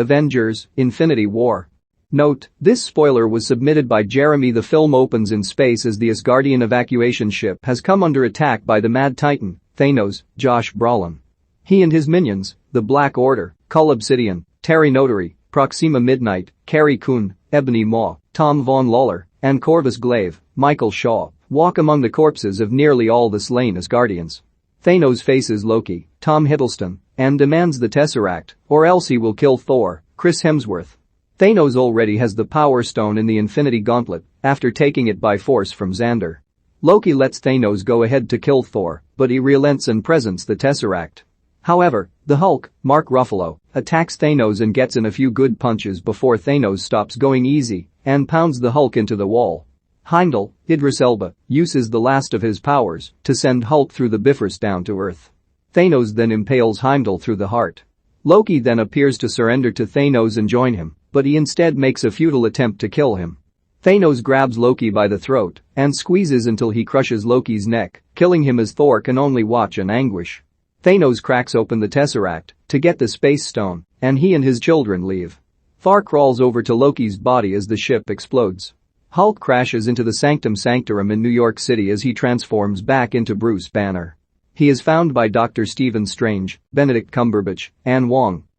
Avengers: Infinity War. Note: this spoiler was submitted by Jeremy. The film opens in space as the Asgardian evacuation ship has come under attack by the Mad Titan, Thanos, Josh Brolin. He and his minions, the Black Order, Cull Obsidian, Terry Notary, Proxima Midnight, Carrie Coon, Ebony Maw, Tom Von Lawler, and Corvus Glaive, Michael Shaw, walk among the corpses of nearly all the slain Asgardians. Thanos faces Loki, Tom Hiddleston, and demands the Tesseract, or else he will kill Thor, Chris Hemsworth. Thanos already has the Power Stone in the Infinity Gauntlet after taking it by force from Xander. Loki lets Thanos go ahead to kill Thor, but he relents and presents the Tesseract. However, the Hulk, Mark Ruffalo, attacks Thanos and gets in a few good punches before Thanos stops going easy and pounds the Hulk into the wall. Heimdall, Idris Elba, uses the last of his powers to send Hulk through the Bifrost down to Earth. Thanos then impales Heimdall through the heart. Loki then appears to surrender to Thanos and join him, but he instead makes a futile attempt to kill him. Thanos grabs Loki by the throat and squeezes until he crushes Loki's neck, killing him as Thor can only watch in anguish. Thanos cracks open the Tesseract to get the Space Stone, and he and his children leave. Thor crawls over to Loki's body as the ship explodes. Hulk crashes into the Sanctum Sanctorum in New York City as he transforms back into Bruce Banner. He is found by Dr. Stephen Strange, Benedict Cumberbatch, and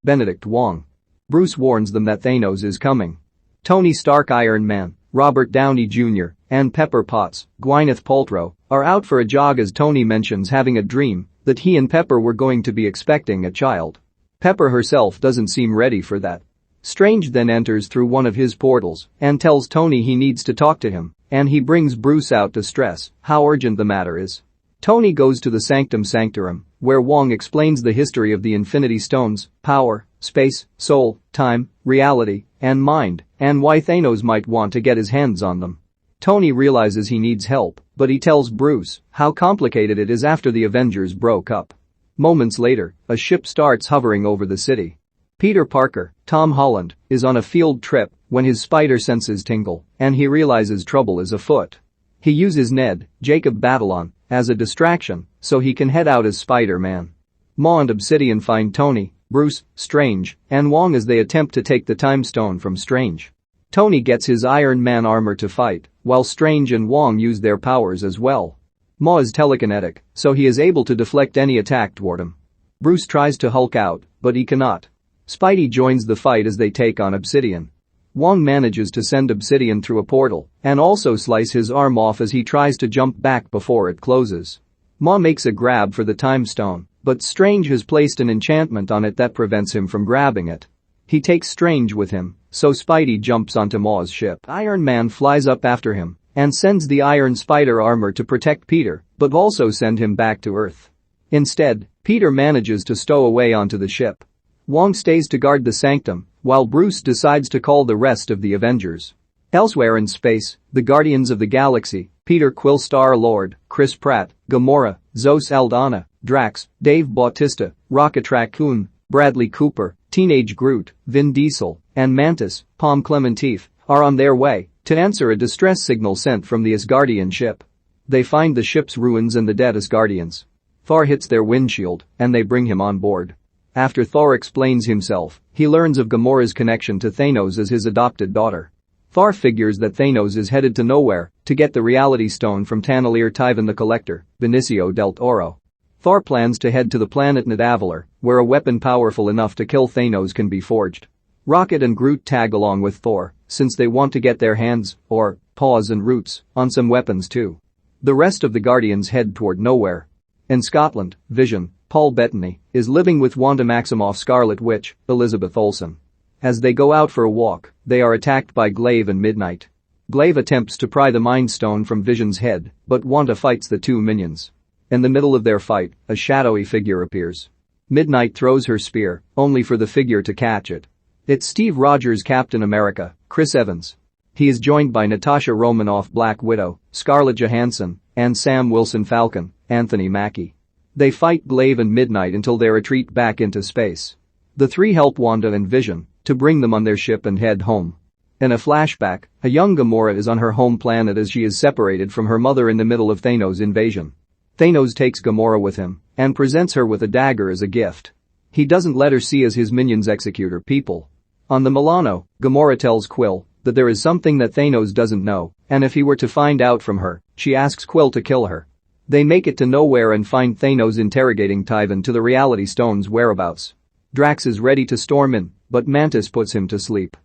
Benedict Wong. Bruce warns them that Thanos is coming. Tony Stark, Iron Man, Robert Downey Jr., and Pepper Potts, Gwyneth Paltrow, are out for a jog as Tony mentions having a dream that he and Pepper were going to be expecting a child. Pepper herself doesn't seem ready for that. Strange then enters through one of his portals and tells Tony he needs to talk to him, and he brings Bruce out to stress how urgent the matter is. Tony goes to the Sanctum Sanctorum, where Wong explains the history of the Infinity Stones, power, space, soul, time, reality, and mind, and why Thanos might want to get his hands on them. Tony realizes he needs help, but he tells Bruce how complicated it is after the Avengers broke up. Moments later, a ship starts hovering over the city. Peter Parker, Tom Holland, is on a field trip when his spider senses tingle and he realizes trouble is afoot. He uses Ned, Jacob Batalon, as a distraction so he can head out as Spider-Man. Maw and Obsidian find Tony, Bruce, Strange, and Wong as they attempt to take the Time Stone from Strange. Tony gets his Iron Man armor to fight, while Strange and Wong use their powers as well. Maw is telekinetic, so he is able to deflect any attack toward him. Bruce tries to Hulk out, but he cannot. Spidey joins the fight as they take on Obsidian. Wong manages to send Obsidian through a portal and also slice his arm off as he tries to jump back before it closes. Maw makes a grab for the Time Stone, but Strange has placed an enchantment on it that prevents him from grabbing it. He takes Strange with him, so Spidey jumps onto Maw's ship. Iron Man flies up after him and sends the Iron Spider armor to protect Peter, but also send him back to Earth. Instead, Peter manages to stow away onto the ship. Wong stays to guard the Sanctum, while Bruce decides to call the rest of the Avengers. Elsewhere in space, the Guardians of the Galaxy, Peter Quill, Star-Lord, Chris Pratt, Gamora, Zoe Saldana, Drax, Dave Bautista, Rocket Raccoon, Bradley Cooper, Teenage Groot, Vin Diesel, and Mantis, Palm Clementif, are on their way to answer a distress signal sent from the Asgardian ship. They find the ship's ruins and the dead Asgardians. Thor hits their windshield, and they bring him on board. After Thor explains himself, he learns of Gamora's connection to Thanos as his adopted daughter. Thor figures that Thanos is headed to nowhere to get the Reality Stone from Taneleer Typhon the Collector, Benicio del Toro. Thor plans to head to the planet Nidavellir, where a weapon powerful enough to kill Thanos can be forged. Rocket and Groot tag along with Thor, since they want to get their hands, or paws and roots, on some weapons too. The rest of the Guardians head toward nowhere. In Scotland, Vision, Paul Bettany, is living with Wanda Maximoff's Scarlet Witch, Elizabeth Olsen. As they go out for a walk, they are attacked by Glaive and Midnight. Glaive attempts to pry the Mind Stone from Vision's head, but Wanda fights the two minions. In the middle of their fight, a shadowy figure appears. Midnight throws her spear, only for the figure to catch it. It's Steve Rogers' Captain America, Chris Evans. He is joined by Natasha Romanoff Black Widow, Scarlett Johansson, and Sam Wilson Falcon, Anthony Mackie. They fight Glaive and Midnight until they retreat back into space. The three help Wanda and Vision to bring them on their ship and head home. In a flashback, a young Gamora is on her home planet as she is separated from her mother in the middle of Thanos' invasion. Thanos takes Gamora with him and presents her with a dagger as a gift. He doesn't let her see as his minions execute her people. On the Milano, Gamora tells Quill that there is something that Thanos doesn't know, and if he were to find out from her, she asks Quill to kill her. They make it to nowhere and find Thanos interrogating Typhon to the Reality Stone's whereabouts. Drax is ready to storm in, but Mantis puts him to sleep.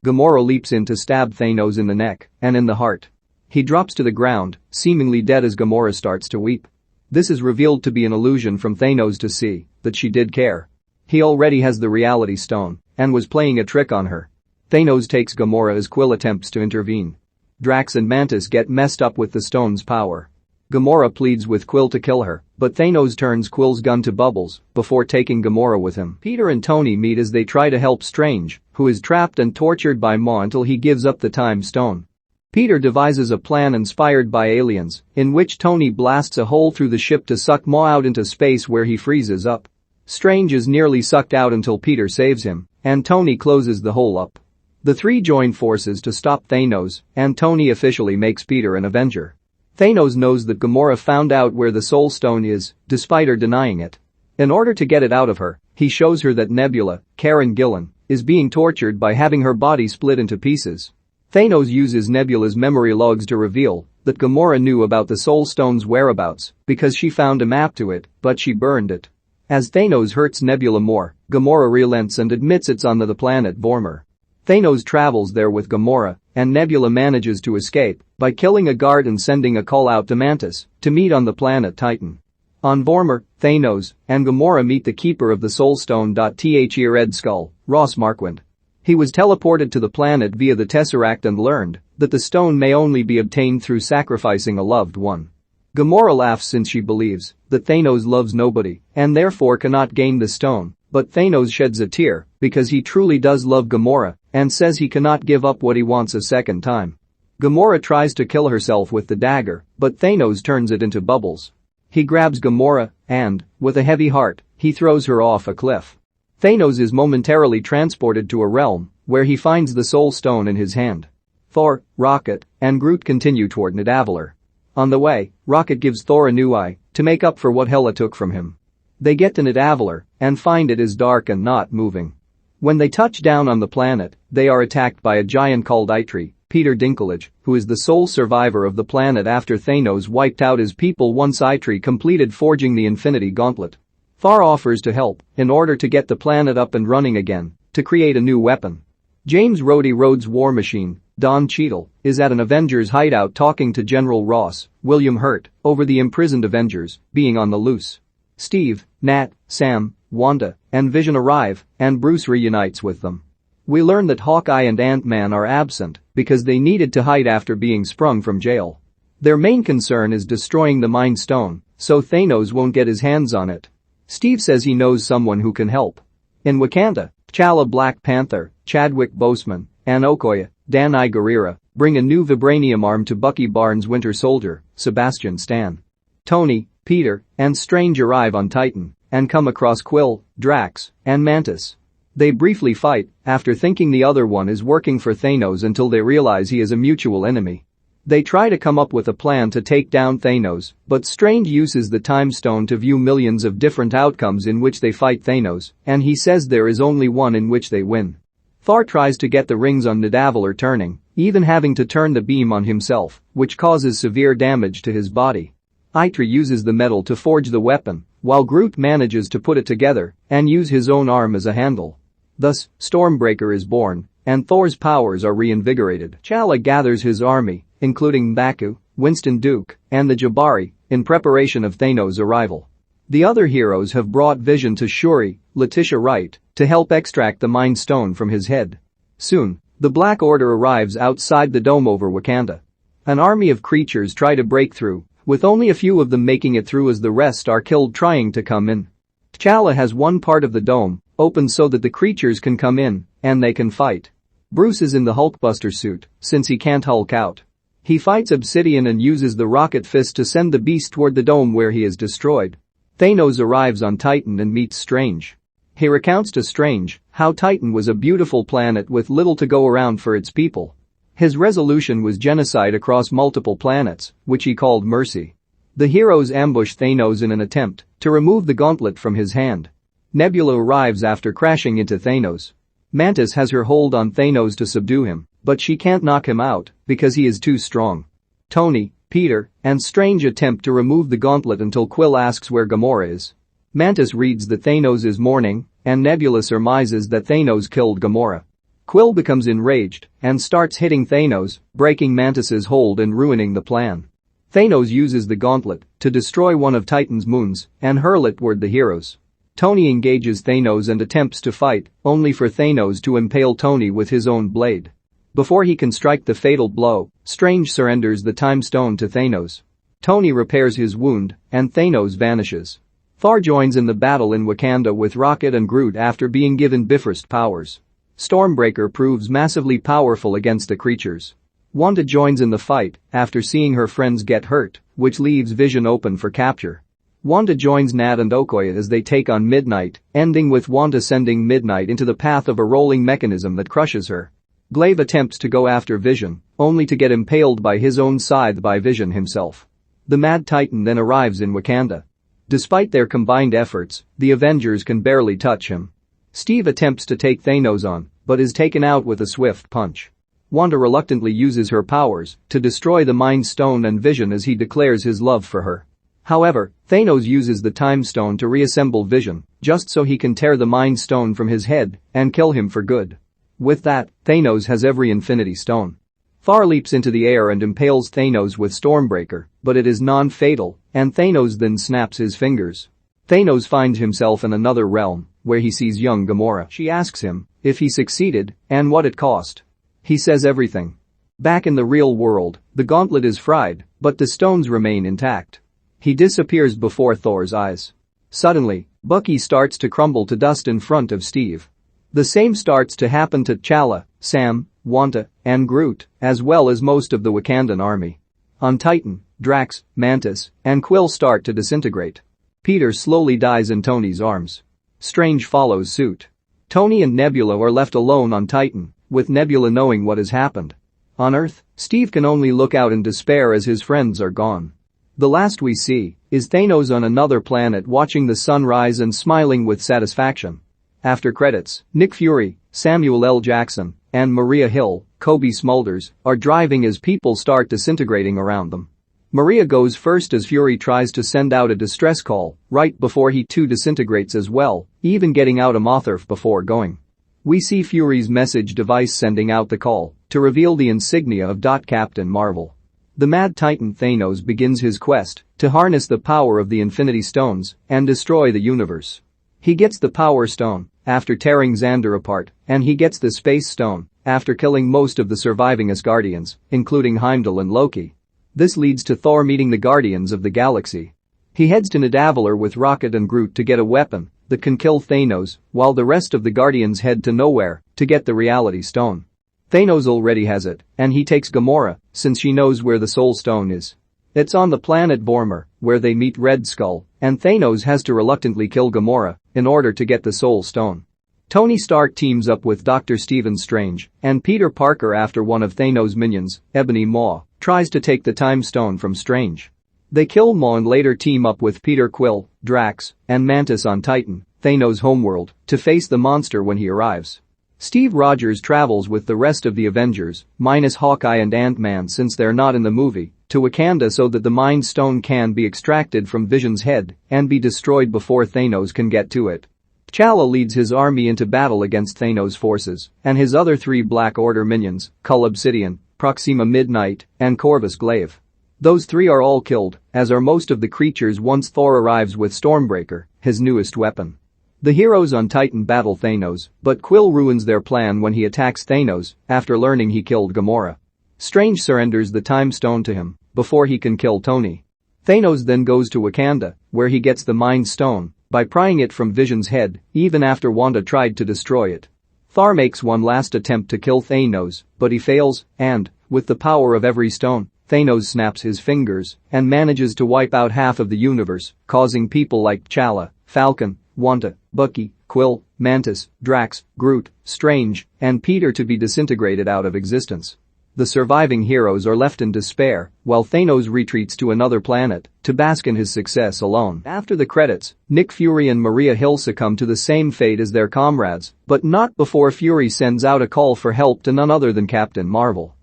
Gamora leaps in to stab Thanos in the neck and in the heart. He drops to the ground, seemingly dead as Gamora starts to weep. This is revealed to be an illusion from Thanos to see that she did care. He already has the Reality Stone and was playing a trick on her. Thanos takes Gamora as Quill attempts to intervene. Drax and Mantis get messed up with the stone's power. Gamora pleads with Quill to kill her, but Thanos turns Quill's gun to bubbles before taking Gamora with him. Peter and Tony meet as they try to help Strange, who is trapped and tortured by Maw until he gives up the Time Stone. Peter devises a plan inspired by aliens, in which Tony blasts a hole through the ship to suck Maw out into space where he freezes up. Strange is nearly sucked out until Peter saves him, and Tony closes the hole up. The three join forces to stop Thanos, and Tony officially makes Peter an Avenger. Thanos knows that Gamora found out where the Soul Stone is, despite her denying it. In order to get it out of her, he shows her that Nebula, Karen Gillan, is being tortured by having her body split into pieces. Thanos uses Nebula's memory logs to reveal that Gamora knew about the Soul Stone's whereabouts because she found a map to it, but she burned it. As Thanos hurts Nebula more, Gamora relents and admits it's on the planet Vormir. Thanos travels there with Gamora, and Nebula manages to escape by killing a guard and sending a call out to Mantis to meet on the planet Titan. On Vormir, Thanos and Gamora meet the keeper of the Soul Stone. Red Skull, Ross Marquand. He was teleported to the planet via the Tesseract and learned that the stone may only be obtained through sacrificing a loved one. Gamora laughs since she believes that Thanos loves nobody and therefore cannot gain the stone, but Thanos sheds a tear because he truly does love Gamora and says he cannot give up what he wants a second time. Gamora tries to kill herself with the dagger, but Thanos turns it into bubbles. He grabs Gamora and, with a heavy heart, he throws her off a cliff. Thanos is momentarily transported to a realm where he finds the Soul Stone in his hand. Thor, Rocket, and Groot continue toward Nidavellir. On the way, Rocket gives Thor a new eye to make up for what Hela took from him. They get to Nidavellir and find it is dark and not moving. When they touch down on the planet, they are attacked by a giant called Eitri, Peter Dinklage, who is the sole survivor of the planet after Thanos wiped out his people once Eitri completed forging the Infinity Gauntlet. Thor offers to help in order to get the planet up and running again to create a new weapon. James Rhodey Rhodes' war machine, Don Cheadle, is at an Avengers hideout talking to General Ross, William Hurt, over the imprisoned Avengers being on the loose. Steve, Nat, Sam, Wanda, and Vision arrive, and Bruce reunites with them. We learn that Hawkeye and Ant-Man are absent because they needed to hide after being sprung from jail. Their main concern is destroying the Mind Stone, so Thanos won't get his hands on it. Steve says he knows someone who can help. In Wakanda, T'Challa Black Panther, Chadwick Boseman, and Okoye, Danai Gurira, bring a new vibranium arm to Bucky Barnes' Winter Soldier, Sebastian Stan. Tony, Peter, and Strange arrive on Titan and come across Quill, Drax, and Mantis. They briefly fight after thinking the other one is working for Thanos until they realize he is a mutual enemy. They try to come up with a plan to take down Thanos, but Strange uses the Time Stone to view millions of different outcomes in which they fight Thanos, and he says there is only one in which they win. Thor tries to get the rings on Nidavellir turning, even having to turn the beam on himself, which causes severe damage to his body. Eitri uses the metal to forge the weapon, while Groot manages to put it together and use his own arm as a handle. Thus, Stormbreaker is born, and Thor's powers are reinvigorated. T'Challa gathers his army, including M'Baku, Winston Duke, and the Jabari, in preparation of Thanos' arrival. The other heroes have brought Vision to Shuri, Letitia Wright, to help extract the Mind Stone from his head. Soon, the Black Order arrives outside the dome over Wakanda. An army of creatures try to break through, with only a few of them making it through as the rest are killed trying to come in. T'Challa has one part of the dome open so that the creatures can come in, and they can fight. Bruce is in the Hulkbuster suit, since he can't Hulk out. He fights Obsidian and uses the Rocket Fist to send the beast toward the dome where he is destroyed. Thanos arrives on Titan and meets Strange. He recounts to Strange how Titan was a beautiful planet with little to go around for its people. His resolution was genocide across multiple planets, which he called mercy. The heroes ambush Thanos in an attempt to remove the gauntlet from his hand. Nebula arrives after crashing into Thanos. Mantis has her hold on Thanos to subdue him, but she can't knock him out because he is too strong. Tony, Peter, and Strange attempt to remove the gauntlet until Quill asks where Gamora is. Mantis reads that Thanos is mourning, and Nebula surmises that Thanos killed Gamora. Quill becomes enraged and starts hitting Thanos, breaking Mantis's hold and ruining the plan. Thanos uses the gauntlet to destroy one of Titan's moons and hurl it toward the heroes. Tony engages Thanos and attempts to fight, only for Thanos to impale Tony with his own blade. Before he can strike the fatal blow, Strange surrenders the Time Stone to Thanos. Tony repairs his wound, and Thanos vanishes. Thor joins in the battle in Wakanda with Rocket and Groot after being given Bifrost powers. Stormbreaker proves massively powerful against the creatures. Wanda joins in the fight after seeing her friends get hurt, which leaves Vision open for capture. Wanda joins Nat and Okoye as they take on Midnight, ending with Wanda sending Midnight into the path of a rolling mechanism that crushes her. Glaive attempts to go after Vision, only to get impaled by his own scythe by Vision himself. The Mad Titan then arrives in Wakanda. Despite their combined efforts, the Avengers can barely touch him. Steve attempts to take Thanos on, but is taken out with a swift punch. Wanda reluctantly uses her powers to destroy the Mind Stone and Vision as he declares his love for her. However, Thanos uses the Time Stone to reassemble Vision, just so he can tear the Mind Stone from his head and kill him for good. With that, Thanos has every Infinity Stone. Thor leaps into the air and impales Thanos with Stormbreaker, but it is non-fatal, and Thanos then snaps his fingers. Thanos finds himself in another realm, where he sees young Gamora. She asks him if he succeeded and what it cost. He says everything. Back in the real world, the gauntlet is fried, but the stones remain intact. He disappears before Thor's eyes. Suddenly, Bucky starts to crumble to dust in front of Steve. The same starts to happen to T'Challa, Sam, Wanda, and Groot, as well as most of the Wakandan army. On Titan, Drax, Mantis, and Quill start to disintegrate. Peter slowly dies in Tony's arms. Strange follows suit. Tony and Nebula are left alone on Titan, with Nebula knowing what has happened. On Earth, Steve can only look out in despair as his friends are gone. The last we see is Thanos on another planet watching the sun rise and smiling with satisfaction. After credits, Nick Fury, Samuel L. Jackson, and Maria Hill, Kobe Smulders, are driving as people start disintegrating around them. Maria goes first as Fury tries to send out a distress call, right before he too disintegrates as well, even getting out a Mothra before going. We see Fury's message device sending out the call to reveal the insignia of Captain Marvel. The Mad Titan Thanos begins his quest to harness the power of the Infinity Stones and destroy the universe. He gets the Power Stone after tearing Xander apart, and he gets the Space Stone after killing most of the surviving Asgardians, including Heimdall and Loki. This leads to Thor meeting the Guardians of the Galaxy. He heads to Nidavellir with Rocket and Groot to get a weapon that can kill Thanos, while the rest of the Guardians head to Nowhere to get the Reality Stone. Thanos already has it, and he takes Gamora, since she knows where the Soul Stone is. It's on the planet Vormir, where they meet Red Skull, and Thanos has to reluctantly kill Gamora in order to get the Soul Stone. Tony Stark teams up with Dr. Stephen Strange and Peter Parker after one of Thanos' minions, Ebony Maw, tries to take the Time Stone from Strange. They kill Maw and later team up with Peter Quill, Drax, and Mantis on Titan, Thanos' homeworld, to face the monster when he arrives. Steve Rogers travels with the rest of the Avengers, minus Hawkeye and Ant-Man since they're not in the movie, to Wakanda so that the Mind Stone can be extracted from Vision's head and be destroyed before Thanos can get to it. T'Challa leads his army into battle against Thanos' forces, and his other three Black Order minions, Cull Obsidian, Proxima Midnight, and Corvus Glaive. Those three are all killed, as are most of the creatures once Thor arrives with Stormbreaker, his newest weapon. The heroes on Titan battle Thanos, but Quill ruins their plan when he attacks Thanos after learning he killed Gamora. Strange surrenders the Time Stone to him before he can kill Tony. Thanos then goes to Wakanda, where he gets the Mind Stone by prying it from Vision's head, even after Wanda tried to destroy it. Thor makes one last attempt to kill Thanos, but he fails, and, with the power of every stone, Thanos snaps his fingers and manages to wipe out half of the universe, causing people like T'Challa, Falcon, Wanda, Bucky, Quill, Mantis, Drax, Groot, Strange, and Peter to be disintegrated out of existence. The surviving heroes are left in despair, while Thanos retreats to another planet to bask in his success alone. After the credits, Nick Fury and Maria Hill succumb to the same fate as their comrades, but not before Fury sends out a call for help to none other than Captain Marvel.